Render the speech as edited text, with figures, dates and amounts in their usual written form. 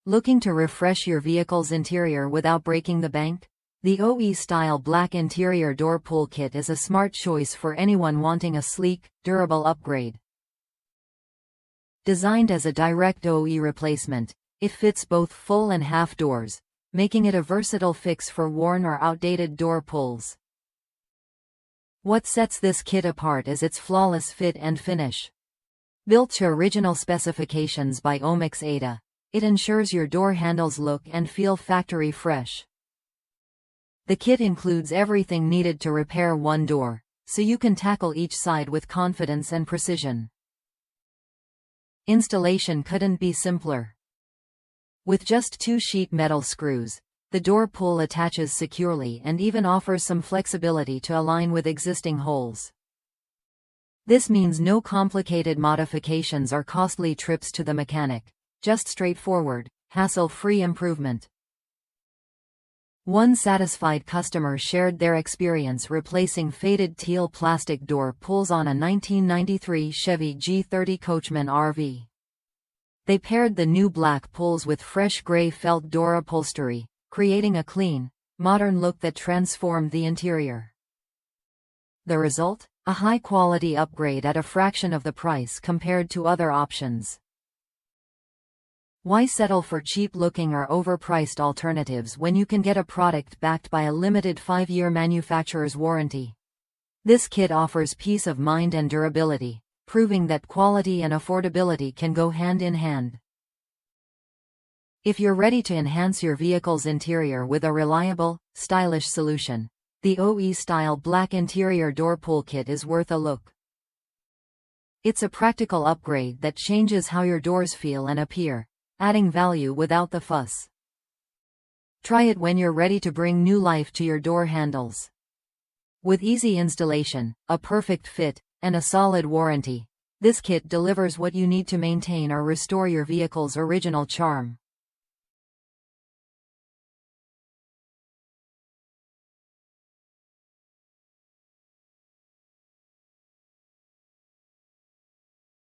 Looking to refresh your vehicle's interior without breaking the bank? The OE-style black interior door pull kit is a smart choice for anyone wanting a sleek, durable upgrade. Designed as a direct OE replacement, it fits both full and half doors, making it a versatile fix for worn or outdated door pulls. What sets this kit apart is its flawless fit and finish. Built to original specifications by Omix-ADA, it ensures your door handles look and feel factory fresh. The kit includes everything needed to repair one door, so you can tackle each side with confidence and precision. Installation couldn't be simpler. With just 2 sheet metal screws, the door pull attaches securely and even offers some flexibility to align with existing holes. This means no complicated modifications or costly trips to the mechanic, just straightforward, hassle-free improvement. One satisfied customer shared their experience replacing faded teal plastic door pulls on a 1993 Chevy G30 Coachman RV. They paired the new black pulls with fresh gray felt door upholstery, creating a clean, modern look that transformed the interior. The result? A high-quality upgrade at a fraction of the price compared to other options. Why settle for cheap-looking or overpriced alternatives when you can get a product backed by a limited 5-year manufacturer's warranty? This kit offers peace of mind and durability, proving that quality and affordability can go hand in hand. If you're ready to enhance your vehicle's interior with a reliable, stylish solution, the OE-style black interior door pull kit is worth a look. It's a practical upgrade that changes how your doors feel and appear, adding value without the fuss. Try it when you're ready to bring new life to your door handles. With easy installation, a perfect fit, and a solid warranty, this kit delivers what you need to maintain or restore your vehicle's original charm.